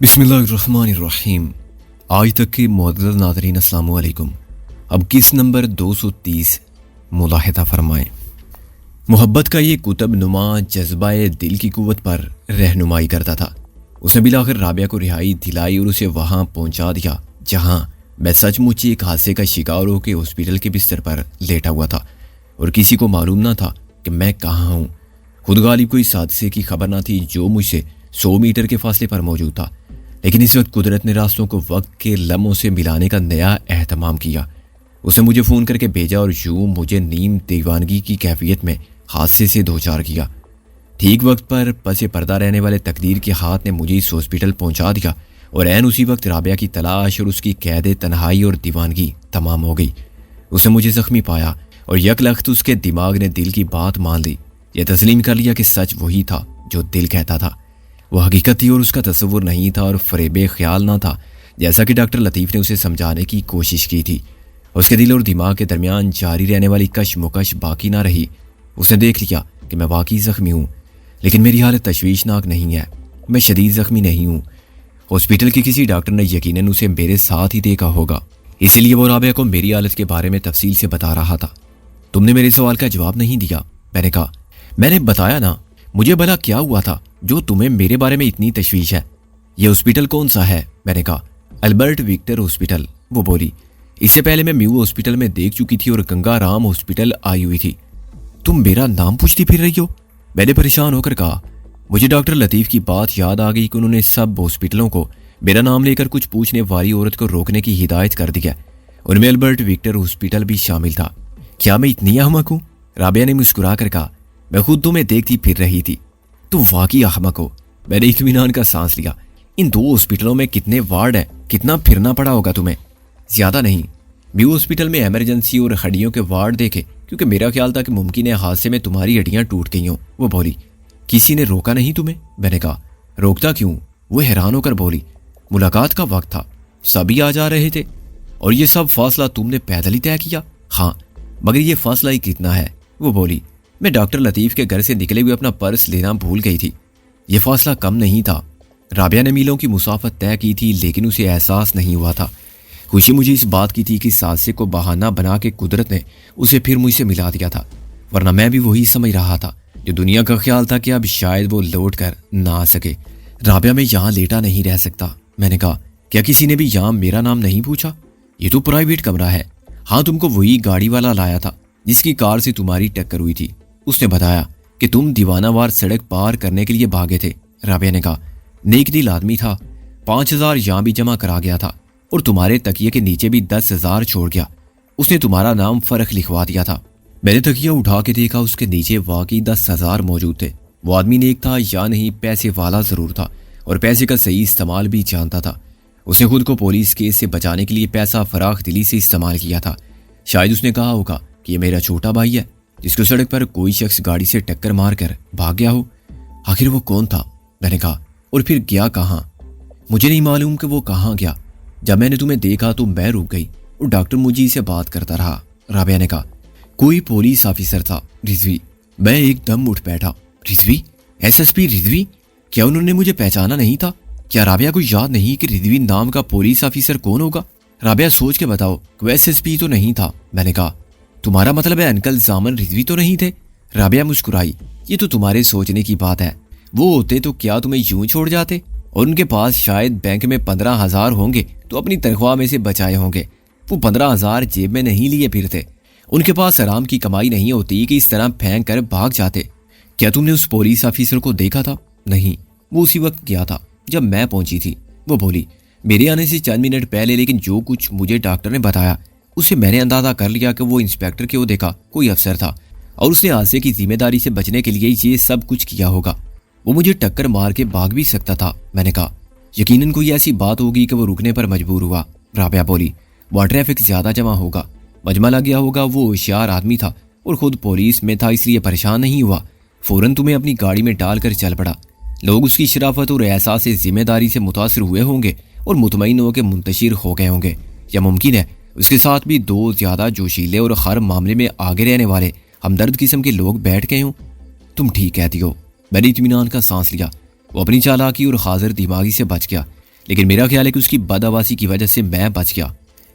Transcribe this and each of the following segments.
बिस्मिल्लाहिर्रहमानिर्रहीम। आज तक के मुअज़्ज़ज़ नाज़रीन अस्सलामु अलैकुम। अब किस नंबर 230 मुलाहिज़ा फरमाएं। मोहब्बत का ये कुतब नुमा जज्बाए दिल की कुव्वत पर रहनुमाई करता था। उसने बिलाखिर राबिया को रिहाई दिलाई और उसे वहाँ पहुँचा दिया जहाँ मैं सचमुच एक हादसे का शिकार होकर हॉस्पिटल के बिस्तर पर लेटा हुआ था और किसी को मालूम ना था कि मैं कहाँ हूँ। खुद गालिब को इस हादसे की खबर ना थी जो मुझसे 100 मीटर के फासले पर मौजूद था, लेकिन इस वक्त कुदरत ने रास्तों को वक्त के लम्हों से मिलाने का नया एहतमाम किया। उसने मुझे फ़ोन करके भेजा और यूं मुझे नीम दीवानगी की कैफियत में हादसे से दो चार किया। ठीक वक्त पर पसे पर्दा रहने वाले तकदीर के हाथ ने मुझे इस हॉस्पिटल पहुंचा दिया और ऐन उसी वक्त राबिया की तलाश और उसकी कैद तन्हाई और दीवानगी तमाम हो गई। उसने मुझे जख्मी पाया और यकलख्त उसके दिमाग ने दिल की बात मान ली। यह तस्लीम कर लिया कि सच वही था जो दिल कहता था। वो हकीकत थी और उसका तस्वुर नहीं था और फरेबे ख्याल ना था, जैसा कि डॉक्टर लतीफ़ ने उसे समझाने की कोशिश की थी। उसके दिल और दिमाग के दरमियान जारी रहने वाली कशमुकश बाकी ना रही। उसने देख लिया कि मैं वाकई ज़ख्मी हूँ, लेकिन मेरी हालत तशवीशनाक नहीं है। मैं शदीद ज़ख्मी नहीं हूँ। हॉस्पिटल के किसी डॉक्टर ने यकीनन उसे मेरे साथ ही देखा होगा, इसीलिए वो राबिया को मेरी हालत के बारे में तफसील से बता रहा था। तुमने मेरे सवाल का जवाब नहीं दिया। मैंने कहा, मैंने बताया ना, मुझे भला क्या हुआ था जो तुम्हें मेरे बारे में इतनी तशवीश है। ये हॉस्पिटल कौन सा है? मैंने कहा, अल्बर्ट विक्टर हॉस्पिटल। वो बोली, इससे पहले मैं म्यू हॉस्पिटल में देख चुकी थी और गंगा राम हॉस्पिटल आई हुई थी। तुम मेरा नाम पूछती फिर रही हो? मैंने परेशान होकर कहा। मुझे डॉक्टर लतीफ़ की बात याद आ गई कि उन्होंने सब हॉस्पिटलों को मेरा नाम लेकर कुछ पूछने वाली औरत को रोकने की हिदायत कर दी है। उनमें अल्बर्ट विक्टर हॉस्पिटल भी शामिल था। क्या मैं इतनी अहमक हूँ? राबिया ने मुस्कुरा कर कहा, मैं खुद तुम्हें देखती फिर रही थी। तुम वाकई अहमक हो। मैंने इत्मीनान का सांस लिया। इन दो हॉस्पिटलों में कितने वार्ड हैं? कितना फिरना पड़ा होगा तुम्हें? ज्यादा नहीं। म्यू हॉस्पिटल में इमरजेंसी और हड्डियों के वार्ड देखे, क्योंकि मेरा ख्याल था कि मुमकिन है हादसे में तुम्हारी हड्डियां टूट गई हों। वो बोली, किसी ने रोका नहीं तुम्हें? मैंने कहा, रोकता क्यों? वो हैरान होकर बोली, मुलाकात का वक्त था, सभी आ जा रहे थे और ये सब फासला तुमने पैदल ही तय किया? हाँ, मगर ये फासला ही कितना है? वो बोली, मैं डॉक्टर लतीफ़ के घर से निकले हुए अपना पर्स लेना भूल गई थी। यह फासला कम नहीं था। राबिया ने मीलों की मुसाफत तय की थी, लेकिन उसे एहसास नहीं हुआ था। खुशी मुझे इस बात की थी कि इस हादसे को बहाना बना के कुदरत ने उसे फिर मुझसे मिला दिया था, वरना मैं भी वही समझ रहा था जो दुनिया का ख्याल था कि अब शायद वो लौट कर ना आ सके। राबिया, मैं यहाँ लेटा नहीं रह सकता। मैंने कहा, क्या किसी ने भी यहाँ मेरा नाम नहीं पूछा? ये तो प्राइवेट कमरा है। हाँ, तुमको वही गाड़ी वाला लाया था जिसकी कार से तुम्हारी टक्कर हुई थी। उसने बताया कि तुम दीवानावार सड़क पार करने के लिए भागे थे। राबिया ने कहा, नेक दिल आदमी था, 5,000 यहाँ भी जमा करा गया था और तुम्हारे तकिए के नीचे भी 10,000 छोड़ गया। उसने तुम्हारा नाम फर्क लिखवा दिया था। मैंने तकिया उठा के देखा, उसके नीचे वाकई 10,000 मौजूद थे। वो आदमी नेक था या नहीं, पैसे वाला जरूर था और पैसे का सही इस्तेमाल भी जानता था। उसने खुद को पुलिस केस से बचाने के लिए पैसा फराख दिली से इस्तेमाल किया था। शायद उसने कहा होगा कि ये मेरा छोटा भाई है जिसको सड़क पर कोई शख्स गाड़ी से टक्कर मार कर भाग गया हो। आखिर वो कौन था? मैंने कहा, और फिर गया कहाँ? मुझे नहीं मालूम कि वो कहाँ गया। जब मैंने तुम्हें देखा तो मैं रुक गई और डॉक्टर मुझे से बात करता रहा। राबिया ने कहा, कोई पुलिस ऑफिसर था, रिजवी। मैं एकदम उठ बैठा। रिजवी? SSP रिजवी? क्या उन्होंने मुझे पहचाना नहीं था? क्या राबिया को याद नहीं कि रिजवी नाम का पुलिस ऑफिसर कौन होगा? राबिया, सोच के बताओ, कोई SSP तो नहीं था। मैंने कहा, तुम्हारा मतलब है अंकल जामन रिजवी तो नहीं थे? राबिया मुस्कुराई, ये तो तुम्हारे सोचने की बात है। वो होते तो क्या तुम्हें यूं छोड़ जाते? और उनके पास शायद बैंक में 15,000 होंगे तो अपनी तनख्वाह में से बचाए होंगे। वो 15,000 जेब में नहीं लिए फिरते। उनके पास आराम की कमाई नहीं होती कि इस तरह फेंक कर भाग जाते। क्या तुमने उस पुलिस ऑफिसर को देखा था? नहीं, वो उसी वक्त गया था जब मैं पहुंची थी। वो बोली, मेरे आने से चंद मिनट पहले, लेकिन जो कुछ मुझे डॉक्टर ने बताया उससे मैंने अंदाजा कर लिया कि वो इंस्पेक्टर क्यों देखा कोई अफसर था और उसने हादसे की जिम्मेदारी से बचने के लिए ये सब कुछ किया होगा। वो मुझे टक्कर मार के भाग भी सकता था। मैंने कहा, यकीनन कोई ऐसी बात होगी कि वो रुकने पर मजबूर हुआ। राबिया बोली, वहाँ ट्रैफिक ज्यादा जमा होगा, मजमा लग गया होगा। वो होशियार आदमी था और खुद पुलिस में था, इसलिए परेशान नहीं हुआ। फौरन तुम्हें अपनी गाड़ी में डालकर चल पड़ा। लोग उसकी शराफत और एहसास से जिम्मेदारी से मुतासिर हुए होंगे और मुतमईन होकर मुंतशिर हो गए होंगे। या मुमकिन है उसके साथ भी दो ज्यादा जोशीले और हर मामले में आगे रहने वाले हमदर्द किस्म के लोग बैठ गए हों। तुम ठीक कहती हो। मैंने इत्मीनान का सांस लिया। वो अपनी चालाकी और हाजिर दिमागी से बच गया। لیکن میرا خیال ہے کہ اس کی بدحواسی کی وجہ سے میں بچ گیا.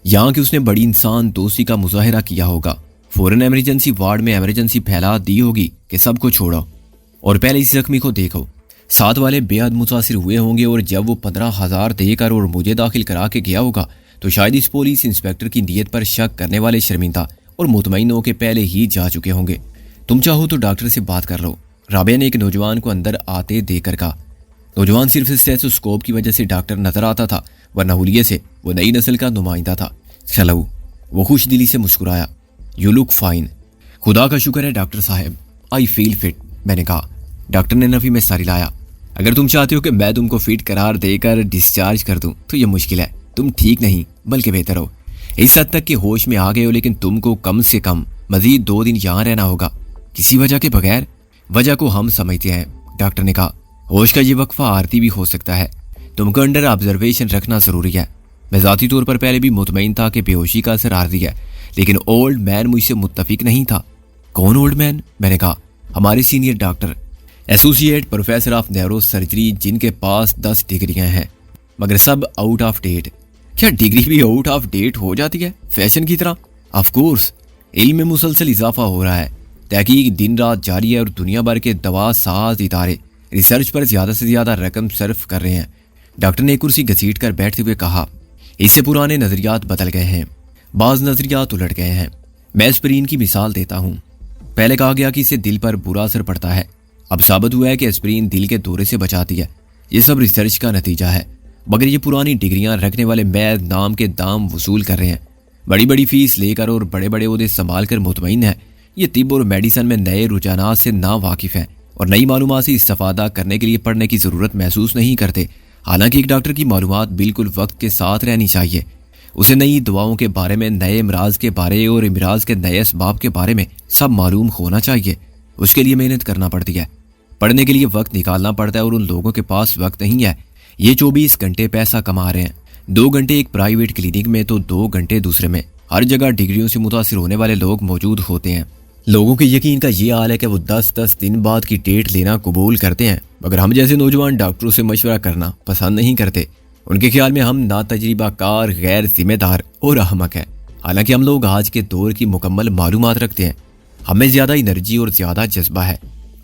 یہاں کہ اس نے بڑی انسان دوستی کا مظاہرہ کیا ہوگا. فوراً ایمرجنسی وارڈ میں ایمرجنسی پھیلا دی ہوگی کہ سب کو چھوڑو اور پہلے اس زخمی کو دیکھو. ساتھ والے بے حد متاثر ہوئے ہوں گے اور جب وہ 15,000 دے کر اور مجھے داخل کرا کے گیا ہوگا تو شاید اس پولیس انسپیکٹر کی نیت پر شک کرنے والے شرمندہ اور مطمئن ہو کے پہلے ہی جا چکے ہوں گے. تم چاہو تو ڈاکٹر سے بات کر لو، رابعہ نے ایک نوجوان کو اندر آتے دیکھ کر کہا. نوجوان صرف اسٹیتھوسکوپ کی وجہ سے ڈاکٹر نظر آتا تھا، ورنہ حلیے سے وہ نئی نسل کا نمائندہ تھا. چلو، وہ خوش دلی سے مسکرایا. You look fine. خدا کا شکر ہے ڈاکٹر صاحب، آئی فیل فٹ. میں نے کہا. ڈاکٹر نے نفی میں سر ہلایا. اگر تم چاہتے ہو کہ میں تم کو فٹ قرار دے کر ڈسچارج کر دوں تو یہ مشکل ہے. تم ٹھیک نہیں بلکہ بہتر ہو، اس حد تک کہ ہوش میں آ گئے ہو، لیکن تم کو کم سے کم مزید 2 دن یہاں رہنا ہوگا کسی وجہ کے بغیر. وجہ کو ہم سمجھتے ہیں، ڈاکٹر نے کہا. ہوش کا یہ وقفہ عارضی بھی ہو سکتا ہے. تم کو انڈر آبزرویشن رکھنا ضروری ہے. میں ذاتی طور پر پہلے بھی مطمئن تھا کہ بے ہوشی کا اثر عارضی ہے، لیکن اولڈ مین مجھ سے متفق نہیں تھا. کون اولڈ مین؟ میں نے کہا. ہمارے senior doctor, associate professor of neuro surgery, جن کے پاس 10 ڈگریاں ہیں مگر سب آؤٹ آف ڈیٹ. کیا ڈگری بھی آؤٹ آف ڈیٹ ہو جاتی ہے فیشن کی طرح؟ Of course. علم میں مسلسل اضافہ ہو رہا ہے، تحقیق دن رات جاری ہے اور دنیا بھر کے دوا ساز ادارے ریسرچ پر زیادہ سے زیادہ رقم صرف کر رہے ہیں. ڈاکٹر نے کرسی گھسیٹ کر بیٹھتے ہوئے کہا. اس سے پرانے نظریات بدل گئے ہیں، بعض نظریات الٹ گئے ہیں. میں اسپرین کی مثال دیتا ہوں. پہلے کہا گیا کہ اس سے دل پر برا اثر پڑتا ہے، اب ثابت ہوا ہے کہ اسپرین دل کے دورے سے بچاتی ہے. یہ سب ریسرچ کا نتیجہ ہے، مگر یہ پرانی ڈگریاں رکھنے والے محض نام کے دام وصول کر رہے ہیں، بڑی بڑی فیس لے کر اور بڑے بڑے عہدے سنبھال کر مطمئن ہیں. یہ طب اور میڈیسن میں نئے رجحانات سے نا واقف ہیں اور نئی معلومات سے استفادہ کرنے کے لیے پڑھنے کی ضرورت محسوس نہیں کرتے. حالانکہ ایک ڈاکٹر کی معلومات بالکل وقت کے ساتھ رہنی چاہیے. اسے نئی دواؤں کے بارے میں، نئے امراض کے بارے اور امراض کے نئے اسباب کے بارے میں سب معلوم ہونا چاہیے. اس کے لیے محنت کرنا پڑتی ہے، پڑھنے کے لیے وقت نکالنا پڑتا ہے اور ان لوگوں کے پاس وقت نہیں ہے. یہ 24 گھنٹے پیسہ کما رہے ہیں، 2 گھنٹے ایک پرائیویٹ کلینک میں تو 2 گھنٹے دوسرے میں. ہر جگہ ڈگریوں سے متاثر ہونے والے لوگ موجود ہوتے ہیں. لوگوں کے یقین کا یہ حال ہے کہ وہ 10 دن بعد کی ڈیٹ لینا قبول کرتے ہیں، مگر ہم جیسے نوجوان ڈاکٹروں سے مشورہ کرنا پسند نہیں کرتے. ان کے خیال میں ہم ناتجربہ کار، غیر ذمہ دار اور احمق ہیں. حالانکہ ہم لوگ آج کے دور کی مکمل معلومات رکھتے ہیں. ہمیں زیادہ انرجی اور زیادہ جذبہ ہے.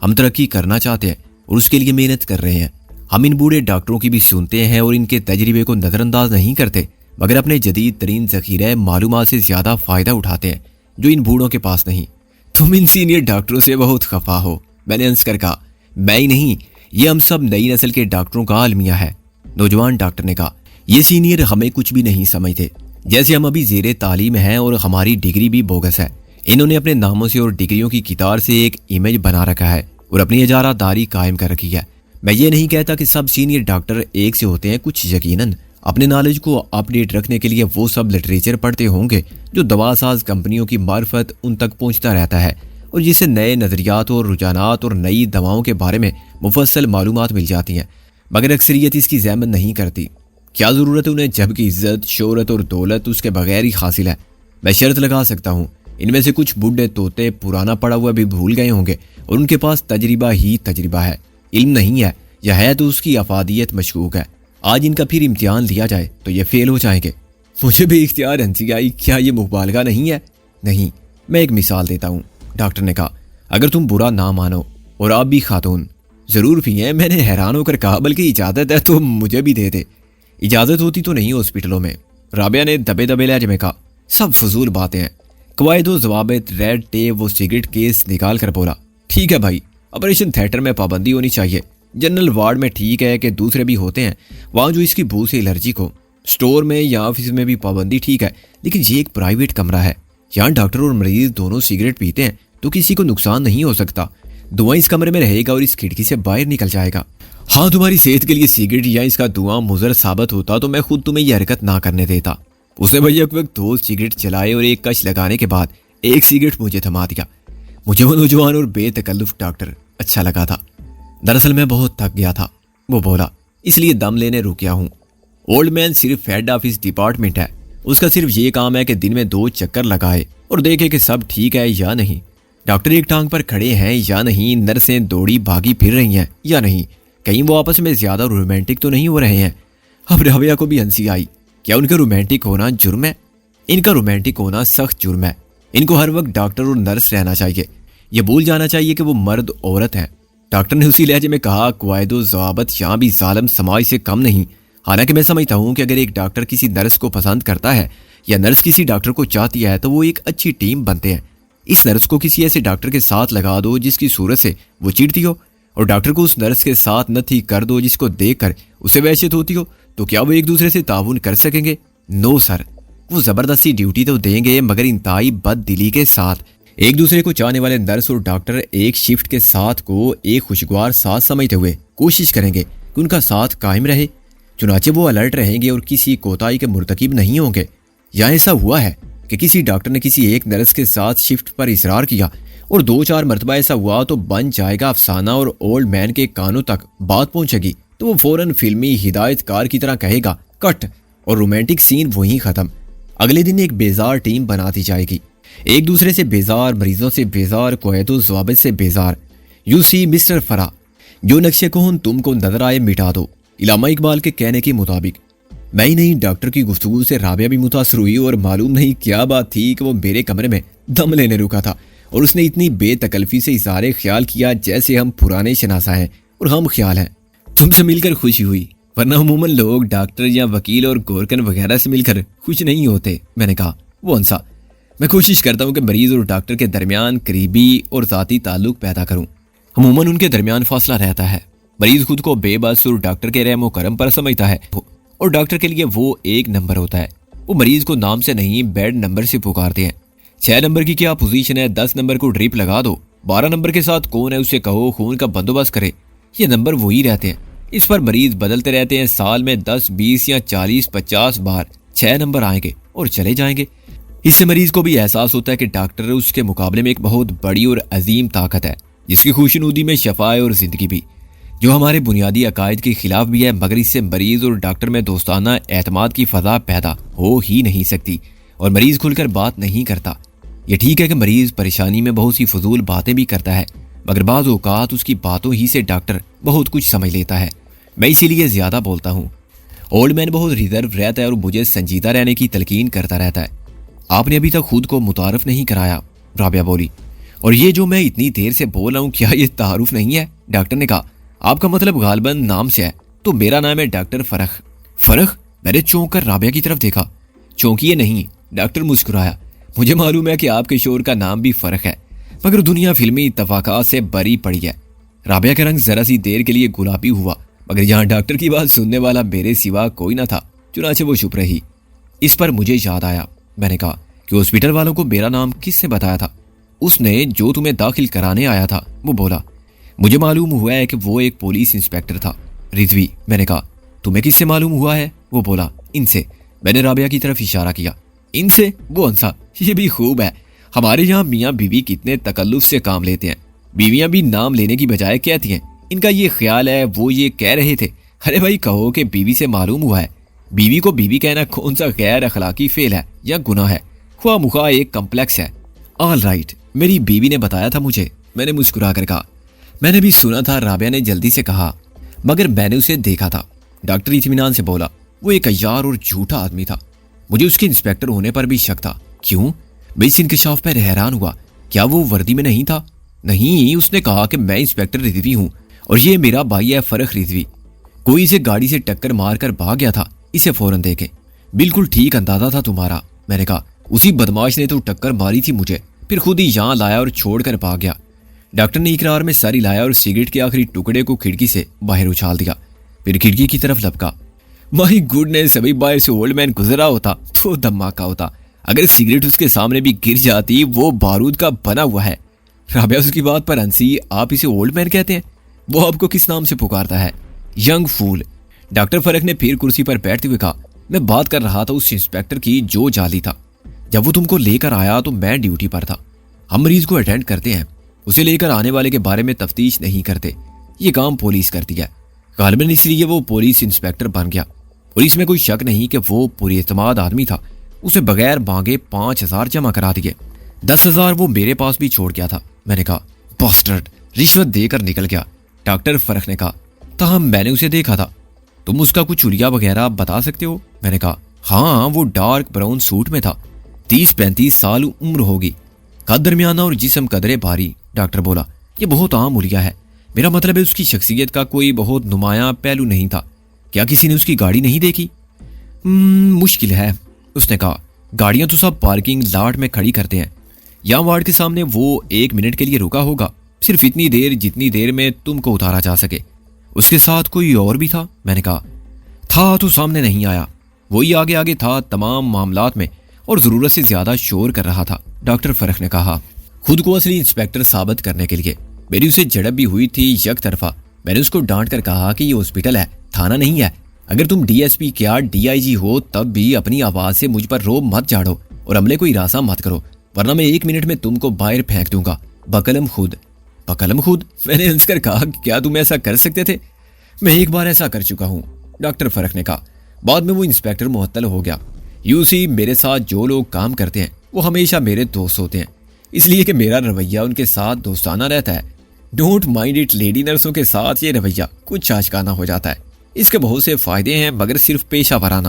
ہم ترقی کرنا چاہتے ہیں اور اس کے لیے محنت کر رہے ہیں. ہم ان بوڑھے ڈاکٹروں کی بھی سنتے ہیں اور ان کے تجربے کو نظر انداز نہیں کرتے، مگر اپنے جدید ترین ذخیرہ معلومات سے زیادہ فائدہ اٹھاتے ہیں جو ان بوڑھوں کے پاس نہیں. تم ان سینئر ڈاکٹروں سے بہت خفا ہو، میں نے ہنس کر کہا. میں ہی نہیں، یہ ہم سب نئی نسل کے ڈاکٹروں کا المیہ ہے. نوجوان ڈاکٹر نے کہا. یہ سینئر ہمیں کچھ بھی نہیں سمجھتے، جیسے ہم ابھی زیر تعلیم ہیں اور ہماری ڈگری بھی بوگس ہے. انہوں نے اپنے ناموں سے اور ڈگریوں کی کتار سے ایک امیج بنا رکھا ہے اور اپنی اجارہ داری قائم کر رکھی ہے. میں یہ نہیں کہتا کہ سب سینئر ڈاکٹر ایک سے ہوتے ہیں، کچھ یقیناً اپنے نالج کو اپ ڈیٹ رکھنے کے لیے وہ سب لٹریچر پڑھتے ہوں گے جو دوا ساز کمپنیوں کی معرفت ان تک پہنچتا رہتا ہے اور جس سے نئے نظریات اور رجحانات اور نئی دواؤں کے بارے میں مفصل معلومات مل جاتی ہیں، مگر اکثریت اس کی زحمت نہیں کرتی. کیا ضرورت ہے انہیں جبکہ عزت، شہرت اور دولت اس کے بغیر ہی حاصل ہے. میں شرط لگا سکتا ہوں ان میں سے کچھ بوڑھے طوطے پرانا پڑا ہوا بھی بھول گئے ہوں گے اور ان کے پاس تجربہ ہی تجربہ ہے، علم نہیں ہے، یا ہے تو اس کی افادیت مشکوک ہے. آج ان کا پھر امتحان لیا جائے تو یہ فیل ہو جائیں گے. مجھے بھی اختیار ہنسی آئی. کیا یہ مبالغہ نہیں ہے؟ نہیں، میں ایک مثال دیتا ہوں، ڈاکٹر نے کہا. اگر تم برا نہ مانو، اور آپ بھی خاتون. ضرور بھی ہیں، میں نے حیران ہو کر کہا. بلکہ اجازت ہے تو مجھے بھی دے دے. اجازت ہوتی تو نہیں ہاسپٹلوں میں، رابعہ نے دبے دبے لہجے میں کہا. سب فضول باتیں ہیں، قواعد و ضوابط، ریڈ ٹیپ. وہ سگریٹ کیس نکال کر بولا. ٹھیک ہے بھائی، آپریشن تھیٹر میں پابندی ہونی چاہیے، جنرل وارڈ میں ٹھیک ہے کہ دوسرے بھی ہوتے ہیں وہاں جو اس کی بو سے الرجی کو، سٹور میں یا آفس میں بھی پابندی ٹھیک ہے، لیکن یہ ایک پرائیویٹ کمرہ ہے، یہاں ڈاکٹر اور مریض دونوں سگریٹ پیتے ہیں تو کسی کو نقصان نہیں ہو سکتا. دھواں اس کمرے میں رہے گا اور اس کھڑکی سے باہر نکل جائے گا. ہاں، تمہاری صحت کے لیے سگریٹ یا اس کا دھواں مضر ثابت ہوتا تو میں خود تمہیں یہ حرکت نہ کرنے دیتا. اس نے بھیا وقت 2 سگریٹ چلائے اور ایک کش لگانے کے بعد ایک سگریٹ مجھے تھما دیا. مجھے وہ نوجوان اور بے تکلف ڈاکٹر اچھا لگا تھا. دراصل میں بہت تھک گیا تھا، وہ بولا، اس لیے دم لینے رکیا ہوں. اولڈ مین صرف ہیڈ آف اس ڈپارٹمنٹ ہے، اس کا صرف یہ کام ہے کہ دن میں 2 چکر لگائے اور دیکھے کہ سب ٹھیک ہے یا نہیں. ڈاکٹر ایک ٹانگ پر کھڑے ہیں یا نہیں، نرسیں دوڑی بھاگی پھر رہی ہیں یا نہیں، کہیں وہ آپس میں زیادہ رومانٹک تو نہیں ہو رہے ہیں. अब राबिया को भी हंसी आई। क्या उनका रोमांटिक होना जुर्म है? इनका रोमांटिक होना सख्त जुर्म है। इनको हर वक्त डॉक्टर और नर्स रहना चाहिए। ये भूल जाना चाहिए कि वो मर्द औरत हैं। डॉक्टर ने उसी लहजे में कहा, क़वायदो ज़वाबित यहाँ भी ज़ालिम समाज से कम नहीं। हालांकि मैं समझता हूँ कि अगर एक डॉक्टर किसी नर्स को पसंद करता है या नर्स किसी डॉक्टर को चाहती है तो वो एक अच्छी टीम बनते हैं। इस नर्स को किसी ऐसे डॉक्टर के साथ लगा दो जिसकी सूरत से वो चिढ़ती हो, और डॉक्टर को उस नर्स के साथ नथी कर दो जिसको देखकर उसे वहशत होती हो। तो क्या वो एक दूसरे से ताउन कर सकेंगे? No sir. वो ज़बरदस्ती ड्यूटी तो देंगे मगर इंतहाई बददिली के साथ। एक दूसरे को चाहने वाले नर्स और डॉक्टर एक शिफ्ट के साथ को एक खुशगवार साथ समझते हुए कोशिश करेंगे कि उनका साथ कायम रहे। चुनाचे वो अलर्ट रहेंगे और किसी कोताही के मुर्तकिब नहीं होंगे। यहाँ ऐसा हुआ है कि किसी डॉक्टर ने किसी एक नर्स के साथ शिफ्ट पर इसरार किया और 2-4 मरतबा ऐसा हुआ तो बन जाएगा अफसाना और ओल्ड मैन के कानों तक बात पहुंचेगी तो वो फौरन फिल्मी हिदायतकार की तरह कहेगा कट, और रोमांटिक सीन वहीं खत्म। अगले दिन एक बेजार टीम बना दी जाएगी, एक दूसरे से बेजार, मरीजों से बेजार, क़वायदो ज़वाबित से बेजार। यू सी मिस्टर फरा, जो नक्शे कौन तुमको नजर आए मिटा दो। इलामा इकबाल के कहने के मुताबिक मैं ही नहीं, डॉक्टर की गुफ्तगू से राबिया भी मुतासर हुई और मालूम नहीं क्या बात थी कि वो मेरे कमरे में दम लेने रुका था और उसने इतनी बेतकल्फी से इज़हारे ख्याल किया जैसे हम पुराने शनासा हैं और हम ख्याल हैं। तुमसे मिलकर खुशी हुई, वरना अमूमन लोग डॉक्टर या वकील और गोरकन वगैरह से मिलकर खुश नहीं होते। मैंने कहा, वो अंसा, मैं कोशिश करता हूँ कि मरीज और डॉक्टर के दरमियान करीबी और ज़ाती ताल्लुक पैदा करूँ। अमूमन उनके दरमियान फासला रहता है। मरीज खुद को बेबस और डॉक्टर के रहम करम पर समझता है और डॉक्टर के लिए वो 1 नंबर होता है। वो मरीज को नाम से नहीं बेड नंबर से पुकारते हैं। 6 नंबर की क्या पोजीशन है, 10 नंबर को ड्रिप लगा दो, 12 नंबर के साथ कौन है उससे कहो खून का बंदोबस्त करे। ये नंबर वही रहते हैं। इस पर मरीज बदलते रहते हैं। साल में 10, 20 या 40, 50 बार 6 नंबर आएंगे और चले जाएंगे। इससे मरीज को भी एहसास होता है कि डॉक्टर उसके मुकाबले में एक बहुत बड़ी और अजीम ताकत है जिसकी खुशनुदी में शफाए और जिंदगी भी, जो हमारे बुनियादी अकायद के खिलाफ भी है, मगर इससे मरीज और डॉक्टर में दोस्ताना एतमाद की फ़ज़ा पैदा हो ही नहीं सकती और मरीज खुलकर बात नहीं करता। ये ठीक है कि मरीज परेशानी में बहुत सी फजूल बातें भी करता है, मगर बाज़ औक़ात उसकी बातों ही से डॉक्टर बहुत कुछ समझ लेता है। मैं इसीलिए ज़्यादा बोलता हूँ। ओल्ड मैन बहुत रिजर्व रहता है और मुझे संजीदा रहने की तलकीन करता रहता है। आपने अभी तक खुद को मुतारफ नहीं कराया, राबिया बोली। और ये जो मैं इतनी देर से बोल रहा हूँ, क्या ये तारुफ नहीं है? डॉक्टर ने कहा, आपका मतलब गालबन नाम से है, तो मेरा नाम है डॉक्टर फरख। फरख? मैंने चौंक कर राबिया की तरफ देखा। चौंकिए नहीं, डॉक्टर मुस्कुराया। मुझे मालूम है कि आपके शोर का नाम भी फरख है, मगर दुनिया फिल्मी इत्तफाकात से बरी पड़ी है। राबिया का रंग जरा सी देर के लिए गुलाबी हुआ, मगर यहाँ डॉक्टर की बात सुनने वाला मेरे सिवा कोई ना था, चुनाचे वो चुप रही। इस पर मुझे याद आया, मैंने कहा कि हॉस्पिटल वालों को मेरा नाम किसने बताया था? उसने जो तुम्हें दाखिल कराने आया था, वो बोला। मुझे मालूम हुआ है कि वो एक पुलिस इंस्पेक्टर था, रिजवी। मैंने कहा, तुम्हें किससे मालूम हुआ है? वो बोला, इनसे। मैंने राबिया की तरफ इशारा किया। इनसे? वो अंसा, ये भी खूब है। हमारे यहाँ मियाँ बीवी कितने तकल्लुफ से काम लेते हैं। बीवियाँ भी नाम लेने की बजाय कहती हैं इनका ये ख्याल है, वो ये कह रहे थे। अरे भाई, कहो कि बीवी से मालूम हुआ है। बीवी को बीवी कहना कौन सा गैर अखलाकी फेल है या गुनाह है? ख्वा मुखा एक कम्प्लेक्स है। ऑल राइट, मेरी बीवी ने बताया था मुझे, मैंने मुस्कुरा कर कहा। मैंने भी सुना था, राबिया ने जल्दी से कहा, मगर मैंने उसे देखा था। डॉक्टर इत्मीनान से बोला। वो एक अय्यार और झूठा आदमी था। मुझे उसके इंस्पेक्टर होने पर भी शक था। क्यों? मैं इस इंकशाफ पर हैरान हुआ। क्या वो वर्दी में नहीं था? नहीं, उसने कहा कि मैं इंस्पेक्टर रिजवी हूँ और ये मेरा भाई है फरख रिजवी। कोई इसे गाड़ी से टक्कर मार कर भाग गया था, इसे फौरन देखे। बिल्कुल ठीक अंदाजा था तुम्हारा, मैंने कहा। उसी बदमाश ने तो टक्कर मारी थी मुझे, फिर खुद ही यहाँ लाया और छोड़ कर भाग गया। डॉक्टर ने इकरार में सर हिलाया और सिगरेट के आखिरी टुकड़े को खिड़की से बाहर उछाल दिया, फिर खिड़की की तरफ लपका। माय गुडनेस, अभी बाहर से ओल्ड मैन गुजरा होता तो धमाका होता। अगर सिगरेट उसके सामने भी गिर जाती, वो बारूद का बना हुआ है। राबिया उसकी बात पर हंसी। आप इसे ओल्ड मैन कहते हैं? वो आपको किस नाम से पुकारता है? यंग फूल। डॉक्टर फरक ने फिर कुर्सी पर बैठते हुए कहा, मैं बात कर रहा था उस इंस्पेक्टर की जो जाली था। जब वो तुमको लेकर आया तो मैं ड्यूटी पर था। हम मरीज को अटेंड करते हैं, उसे लेकर आने वाले के बारे में तफ्तीश नहीं करते। ये काम पुलिस करती है। गालिबन इसलिए वो पुलिस इंस्पेक्टर बन गया और इसमें कोई शक नहीं कि वो पुरएतमाद आदमी था। उसे बगैर मांगे 5,000 जमा करा दिए। 10,000 वो मेरे पास भी छोड़ गया था। मैंने कहा, बॉस्टर्ड, रिश्वत देकर निकल गया। डॉक्टर फरक ने कहा, ताहम मैंने उसे देखा था। تم اس کا کچھ حلیہ وغیرہ بتا سکتے ہو؟ میں نے کہا ہاں، وہ ڈارک براؤن سوٹ میں تھا، 30-35 سال عمر ہوگی، قد درمیانہ اور جسم قدرے بھاری۔ ڈاکٹر بولا یہ بہت عام حلیہ ہے، میرا مطلب ہے اس کی شخصیت کا کوئی بہت نمایاں پہلو نہیں تھا۔ کیا کسی نے اس کی گاڑی نہیں دیکھی؟ مشکل ہے، اس نے کہا، گاڑیاں تو سب پارکنگ لاٹ میں کھڑی کرتے ہیں، یہاں وارڈ کے سامنے وہ 1 منٹ کے لیے رکا ہوگا، صرف اتنی دیر جتنی دیر میں تم کو اتارا جا سکے۔ اس کے ساتھ کوئی اور بھی تھا؟ میں نے کہا تھا تو سامنے نہیں آیا، وہی آگے آگے تھا تمام معاملات میں اور ضرورت سے زیادہ شور کر رہا تھا۔ ڈاکٹر فرخ نے کہا، خود کو اصلی انسپیکٹر ثابت کرنے کے لیے میری اسے جھڑپ بھی ہوئی تھی یک طرفہ۔ میں نے اس کو ڈانٹ کر کہا کہ یہ ہاسپٹل ہے، تھانہ نہیں ہے، اگر تم ڈی ایس پی کیا DIG ہو تب بھی اپنی آواز سے مجھ پر روب مت جھاڑو اور عملے کو ہراساں مت کرو، ورنہ میں 1 منٹ میں تم کو باہر پھینک دوں گا، بقلم خود۔ بقلم خود؟ میں نے ہنس کر کہا کیا تم ایسا کر سکتے تھے؟ میں ایک بار ایسا کر چکا ہوں، ڈاکٹر فرخ نے کہا، بعد میں وہ انسپیکٹر معطل ہو گیا۔ یوں سی میرے ساتھ جو لوگ کام کرتے ہیں وہ ہمیشہ میرے دوست ہوتے ہیں، اس لیے کہ میرا رویہ ان کے ساتھ دوستانہ رہتا ہے۔ ڈونٹ مائنڈ اٹ، لیڈی نرسوں کے ساتھ یہ رویہ کچھ آشکانہ ہو جاتا ہے، اس کے بہت سے فائدے ہیں مگر صرف پیشہ ورانہ۔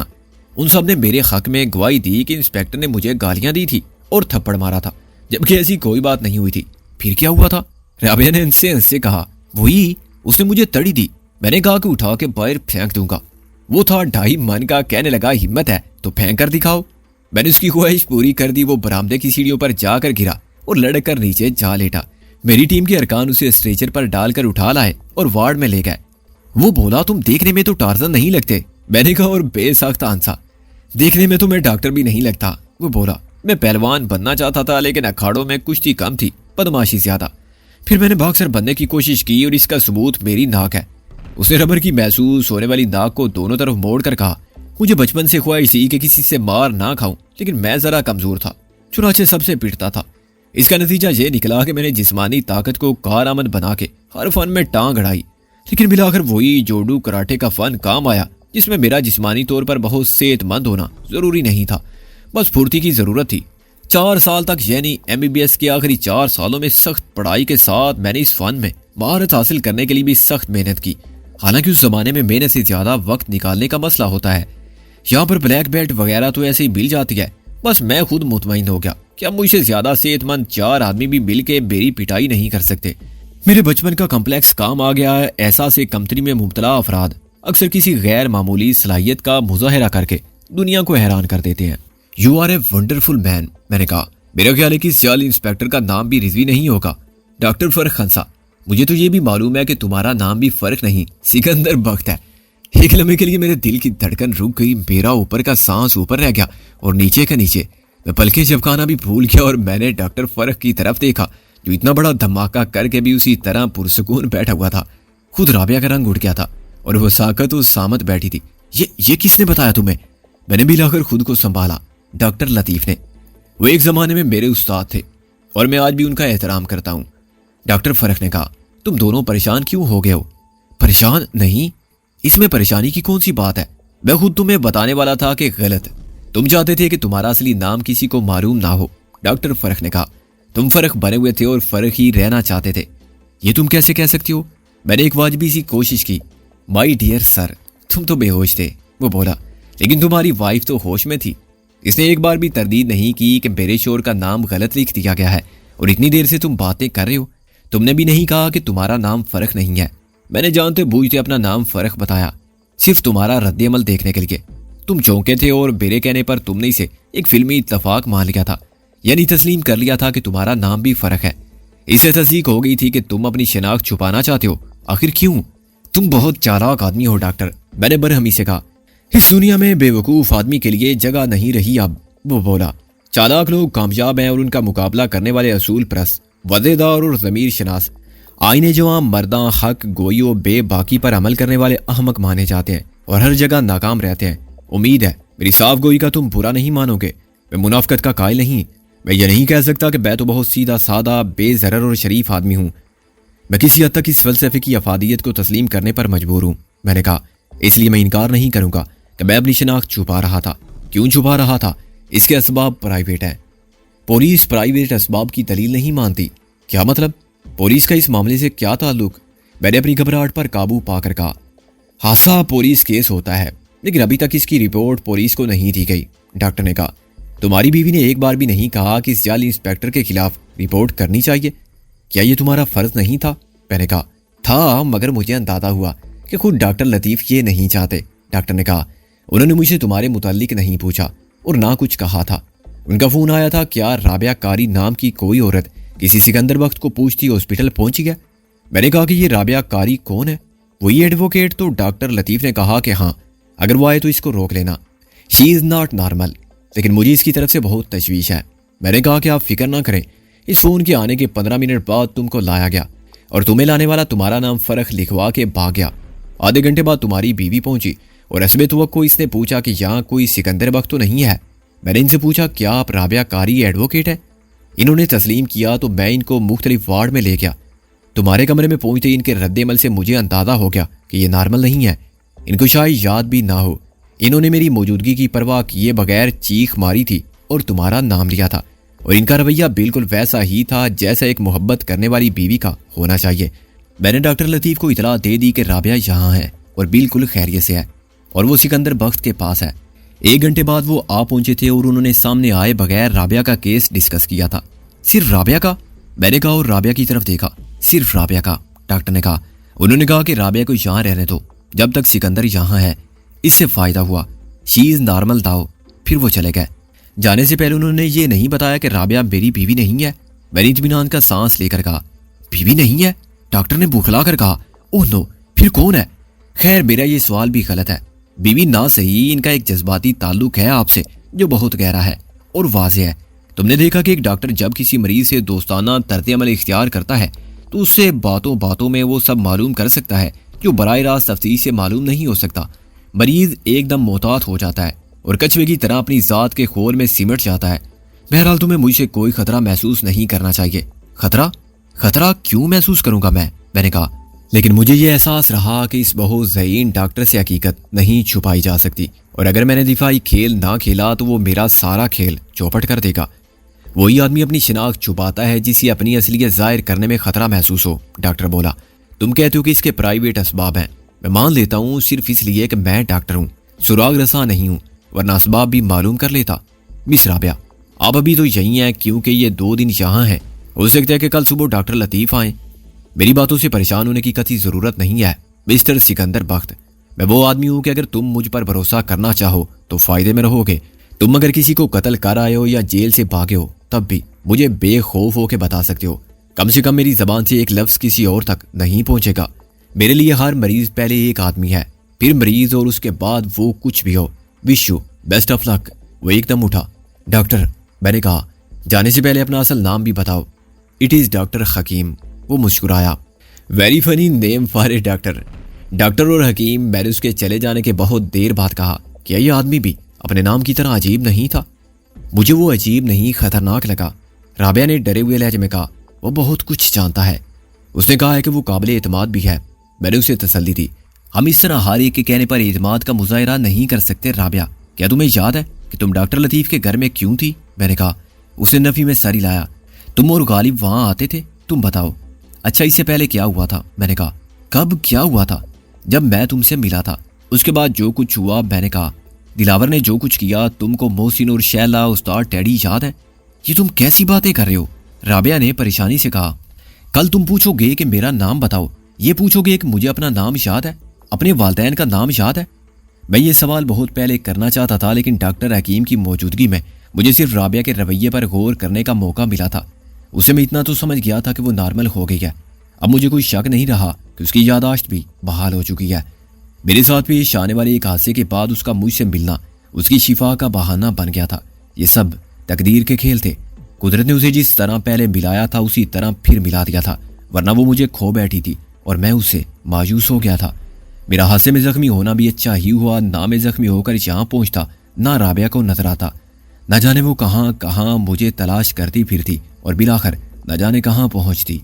ان سب نے میرے حق میں گواہی دی کہ انسپیکٹر نے مجھے گالیاں دی تھی اور تھپڑ مارا تھا، جبکہ ایسی کوئی بات نہیں ہوئی تھی۔ پھر کیا ہوا تھا؟ رابعہ نے ہنس سے کہا، وہی، اس نے مجھے تڑی دی، میں نے کہا کہ اٹھا کے باہر پھینک دوں گا، وہ تھا 2.5 من کا، کہنے لگا ہمت ہے تو پھینک کر دکھاؤ۔ میں نے اس کی خواہش پوری کر دی، وہ برآمدے کی سیڑھیوں پر جا کر گرا اور لڑک کر نیچے جا لیٹا۔ میری ٹیم کے ارکان اسے اسٹریچر پر ڈال کر اٹھا لائے اور وارڈ میں لے گئے۔ وہ بولا تم دیکھنے میں تو ٹارزن نہیں لگتے، میں نے کہا اور بے سخت ہنسا۔ دیکھنے میں تو میں ڈاکٹر بھی نہیں لگتا، وہ بولا، میں پہلوان بننا چاہتا تھا لیکن اکھاڑوں میں کشتی کم تھی، بدماشی زیادہ، پھر میں نے باکسر بننے کی کوشش کی اور اس کا ثبوت میری ناک ہے۔ اس نے ربر کی محسوس ہونے والی ناک کو دونوں طرف موڑ کر کہا، مجھے بچپن سے خواہش تھی کہ کسی سے مار نہ کھاؤں، لیکن میں ذرا کمزور تھا، چنانچہ سب سے پٹتا تھا۔ اس کا نتیجہ یہ نکلا کہ میں نے جسمانی طاقت کو کارآمد بنا کے ہر فن میں ٹانگ اڑائی، لیکن ملا کر وہی جوڈو کراٹے کا فن کام آیا جس میں میرا جسمانی طور پر بہت صحت مند ہونا ضروری نہیں تھا، بس پھرتی کی ضرورت تھی۔ 4 سال تک یعنی MBBS کے آخری 4 سالوں میں سخت پڑھائی کے ساتھ میں نے اس فن میں مہارت حاصل کرنے کے لیے بھی سخت محنت کی، حالانکہ اس زمانے میں محنت سے زیادہ وقت نکالنے کا مسئلہ ہوتا ہے۔ یہاں پر بلیک بیلٹ وغیرہ تو ایسے ہی مل جاتی ہے، بس میں خود مطمئن ہو گیا کہ اب مجھ سے زیادہ صحت مند 4 آدمی بھی مل کے میری پٹائی نہیں کر سکتے۔ میرے بچپن کا کمپلیکس کام آ گیا ہے۔ احساس کمتری میں مبتلا افراد اکثر کسی غیر معمولی صلاحیت کا مظاہرہ کر کے دنیا کو حیران کر دیتے ہیں۔ یو آر اے ونڈرفل مین، میں نے کہا، میرا خیال ہے کہ سیال انسپیکٹر کا نام بھی رضوی نہیں ہوگا۔ ڈاکٹر فرخ ہنسا، مجھے تو یہ بھی معلوم ہے کہ تمہارا نام بھی فرق نہیں، سکندر بخت ہے۔ ایک لمحے کے لیے میرے دل کی دھڑکن رک گئی، میرا اوپر کا سانس اوپر رہ گیا اور نیچے کا نیچے، میں پلکیں جھپکانا بھی بھول گیا اور میں نے ڈاکٹر فرخ کی طرف دیکھا جو اتنا بڑا دھماکہ کر کے بھی اسی طرح پرسکون بیٹھا ہوا تھا۔ خود رابعہ کا رنگ اٹھ گیا تھا اور وہ ساکت و سامت بیٹھی تھی۔ یہ کس نے بتایا تمہیں؟ میں نے بھی لا کر خود کو سنبھالا۔ ڈاکٹر لطیف نے، وہ ایک زمانے میں میرے استاد تھے اور میں آج بھی ان کا احترام کرتا ہوں۔ ڈاکٹر فرخ نے کہا، تم دونوں پریشان کیوں ہو گئے ہو؟ پریشان نہیں، اس میں پریشانی کی کون سی بات ہے؟ میں خود تمہیں بتانے والا تھا کہ غلط، تم چاہتے تھے کہ تمہارا اصلی نام کسی کو معلوم نہ ہو۔ ڈاکٹر فرخ نے کہا، تم فرق بنے ہوئے تھے اور فرق ہی رہنا چاہتے تھے۔ یہ تم کیسے کہہ سکتی ہو؟ میں نے ایک واجبی سی کوشش کی۔ مائی ڈیئر سر، تم تو بے ہوش تھے، وہ بولا، لیکن تمہاری وائف تو ہوش میں تھی۔ اس نے ایک بار بھی تردید نہیں کی کہ میرے شور کا نام غلط لکھ دیا گیا ہے اور اتنی دیر سے تم باتیں کر رہے ہو۔ تم نے بھی نہیں کہا کہ تمہارا نام فرق نہیں ہے۔ میں نے جانتے بوجھتے اپنا نام فرق بتایا، صرف تمہارا رد عمل دیکھنے کے لیے۔ تم چونکے تھے اور میرے کہنے پر تم نے اسے ایک فلمی اتفاق مان لیا تھا، یعنی تسلیم کر لیا تھا کہ تمہارا نام بھی فرق ہے۔ اس سے تصدیق ہو گئی تھی کہ تم اپنی شناخت چھپانا چاہتے ہو۔ آخر کیوں؟ تم بہت چالاک آدمی ہو ڈاکٹر، میں نے برہمی سے کہا۔ اس دنیا میں بے وقوف آدمی کے لیے جگہ نہیں رہی اب، وہ بولا۔ چالاک لوگ کامیاب ہیں اور ان کا مقابلہ کرنے والے اصول پرست، وعدے دار اور ضمیر شناس، آئینے جوان مرداں، حق گوئی و بے باکی پر عمل کرنے والے احمق مانے جاتے ہیں اور ہر جگہ ناکام رہتے ہیں۔ امید ہے میری صاف گوئی کا تم برا نہیں مانو گے۔ میں منافقت کا قائل نہیں، میں یہ نہیں کہہ سکتا کہ میں تو بہت سیدھا سادہ، بے ضرر اور شریف آدمی ہوں۔ میں کسی حد تک اس فلسفے کی افادیت کو تسلیم کرنے پر مجبور ہوں، میں نے کہا، اس لیے میں انکار نہیں کروں گا کہ میں اپنی شناخت چھپا رہا تھا۔ کیوں چھپا رہا تھا؟ اس کے اسباب پرائیویٹ ہیں۔ پولیس پرائیویٹ اسباب کی دلیل نہیں مانتی۔ کیا مطلب؟ پولیس کا اس معاملے سے کیا تعلق؟ میں نے اپنی گھبراہٹ پر قابو پا کر کہا، हादसा पुलिस केस होता है, लेकिन अभी तक इसकी रिपोर्ट पुलिस को नहीं दी गई। डॉक्टर ने कहा, तुम्हारी बीवी ने एक बार भी नहीं कहा कि इस जाली इंस्पेक्टर के खिलाफ रिपोर्ट करनी चाहिए। क्या ये तुम्हारा फर्ज नहीं था? मैंने कहा, था, मगर मुझे अंदाजा हुआ कि खुद डॉक्टर लतीफ़ ये नहीं चाहते। डॉक्टर ने कहा, उन्होंने मुझे तुम्हारे मुताल्लिक नहीं पूछा और ना कुछ कहा था। उनका फ़ोन आया था, क्या राबिया कारी नाम की कोई औरत किसी सिकंदर बख्त को पूछती हॉस्पिटल पहुंची है? मैंने कहा कि ये राबिया कारी कौन है? वही एडवोकेट। तो डॉक्टर लतीफ़ ने कहा कि हाँ, अगर वो आए तो इसको रोक लेना, शी इज़ नॉट नॉर्मल, लेकिन मुझे इसकी तरफ से बहुत तशवीश है। मैंने कहा कि आप फिक्र ना करें, इस फ़ोन के आने के 15 मिनट बाद तुमको लाया गया और तुम्हें लाने वाला तुम्हारा नाम फ़र्क लिखवा के भाग गया। आधे घंटे बाद तुम्हारी बीवी पहुंची और हस्बे तवक्को को इसने पूछा कि यहाँ कोई सिकंदर बख्त तो नहीं है। मैंने इनसे पूछा, क्या आप राबिया कारी एडवोकेट है? इन्होंने तस्लीम किया तो मैं इनको मुख्तलिफ वार्ड में ले गया। तुम्हारे कमरे में पहुंचते ही इनके रद्देमल से मुझे अंदाजा हो गया कि ये नॉर्मल नहीं है। इनको शायद याद भी ना हो, इन्होंने मेरी मौजूदगी की परवाह किए बगैर चीख मारी थी और तुम्हारा नाम लिया था, और इनका रवैया बिल्कुल वैसा ही था जैसा एक मोहब्बत करने वाली बीवी का होना चाहिए। मैंने डॉक्टर लतीफ़ को इतला दे दी कि राबिया यहाँ है और बिल्कुल खैरियत से है और वो सिकंदर बख्त के पास है। 1 घंटे बाद वो आ पहुंचे थे और उन्होंने सामने आए बगैर राबिया का केस डिस्कस किया था। सिर्फ राबिया का? मैंने कहा और राबिया की तरफ देखा। सिर्फ राबिया का? डॉक्टर ने कहा। उन्होंने कहा कि राबिया को यहाँ रहने दो जब तक सिकंदर यहाँ है, इससे फ़ायदा हुआ, शी इज़ नॉर्मल दाओ। फिर वो चले गए। जाने से पहले उन्होंने ये नहीं बताया कि राबिया मेरी बीवी नहीं है। मैंने इत्मीनान का सांस लेकर कहा, बीवी नहीं है? डॉक्टर ने बुखला कर कहा, ओह नो, फिर कौन है? खैर, मेरा ये सवाल भी गलत है। बीवी ना सही, इनका एक जज्बाती ताल्लुक है आपसे जो बहुत गहरा है और वाज़ेह है। तुमने देखा कि एक डॉक्टर जब किसी मरीज से दोस्ताना तर्ज अमल इख्तियार करता है तो उससे बातों बातों में वो सब मालूम कर सकता है जो बराह रास्त तफ्सील से मालूम नहीं हो सकता। मरीज एकदम मोहतात हो जाता है और कछुए की तरह अपनी ज़ात के खोर में सिमट जाता है। बहरहाल तुम्हें मुझसे कोई खतरा महसूस नहीं करना चाहिए। खतरा? खतरा क्यों महसूस करूंगा मैं? मैंने कहा, लेकिन मुझे ये एहसास रहा कि इस बहुत ज़हीन डॉक्टर से हकीकत नहीं छुपाई जा सकती, और अगर मैंने दिफाई खेल ना खेला तो वो मेरा सारा खेल चौपट कर देगा। वही आदमी अपनी शिनाख्त छुपाता है जिसे अपनी असलियत ज़ाहिर करने में खतरा महसूस हो। डॉक्टर बोला, तुम कहते हो कि इसके प्राइवेट असबाब हैं। मैं मान लेता हूँ, सिर्फ इसलिए कि मैं डॉक्टर हूँ, सुराग रसा नहीं हूँ, वरना असबाब भी मालूम कर लेता। मिस राबिया, आप अभी तो यही हैं क्योंकि ये 2 दिन यहाँ हैं। हो सकता है कि कल सुबह डॉक्टर लतीफ़ आए। मेरी बातों से परेशान होने की कतई ज़रूरत नहीं है मिस्टर सिकंदर बख्त। मैं वो आदमी हूँ कि अगर तुम मुझ पर भरोसा करना चाहो तो फ़ायदे में रहोगे। तुम अगर किसी को कत्ल कर आए हो या जेल से भागे हो तब भी मुझे बेखौफ हो के बता सकते हो। कम से कम मेरी ज़बान से एक लफ्ज़ किसी और तक नहीं पहुँचेगा। मेरे लिए हर मरीज़ पहले एक आदमी है, फिर मरीज़, और उसके बाद वो कुछ भी हो। Wish you best of luck. वो एकदम उठा। डॉक्टर, मैंने कहा, जाने से पहले अपना असल नाम भी बताओ। इट इज़ डॉक्टर हकीम। वो मुस्कुराया। Very funny name for a doctor. Doctor और हकीम। मैंने उसके चले जाने के बहुत देर बाद कहा, क्या ये आदमी भी अपने नाम की तरह अजीब नहीं था? मुझे वो अजीब नहीं, खतरनाक लगा। राबिया ने डरे हुए लहजे में कहा, वो बहुत कुछ जानता है। उसने कहा है कि वो काबिल एतमाद भी है। मैंने उसे तसल्ली दी। हम इस तरह हर एक के कहने पर एतमाद का मुजाहरा नहीं कर सकते। राबिया, क्या तुम्हें याद है कि तुम डॉक्टर लतीफ़ के घर में क्यों थी? मैंने कहा। उसने नफ़ी में सर हिलाया। तुम और गालिब वहाँ आते थे? तुम बताओ। अच्छा, इससे पहले क्या हुआ था? मैंने कहा। कब क्या हुआ था? जब मैं तुमसे मिला था। उसके बाद जो कुछ हुआ? मैंने कहा। दिलावर ने जो कुछ किया, तुमको मोहसिन और शैला, उस्ताद टेडी याद है? ये तुम कैसी बातें कर रहे हो? राबिया ने परेशानी से कहा। कल तुम पूछोगे कि मेरा नाम बताओ, ये पूछोगे कि मुझे अपना नाम याद है, अपने वालिदैन का नाम याद है? मैं ये सवाल बहुत पहले करना चाहता था, लेकिन डॉक्टर हकीम की मौजूदगी में मुझे सिर्फ राबिया के रवैये पर गौर करने का मौका मिला था। उसे मैं इतना तो समझ गया था कि वो नॉर्मल हो गई है। अब मुझे कोई शक नहीं रहा कि उसकी याददाश्त भी बहाल हो चुकी है। मेरे साथ पेश आने वाले एक हादसे के बाद उसका मुझसे मिलना उसकी शिफा का बहाना बन गया था। ये सब तकदीर के खेल थे। कुदरत ने उसे जिस तरह पहले मिलाया था उसी तरह फिर मिला दिया था, वरना वो मुझे खो बैठी थी और मैं उससे मायूस हो गया था। मेरा हादसे में जख्मी होना भी अच्छा ही हुआ। ना मैं जख्मी होकर यहाँ पहुँचता, ना राबिया को नजर आता। न जाने वो कहाँ कहाँ मुझे तलाश करती फिरती और बिलाखिर न जाने कहाँ पहुँचती।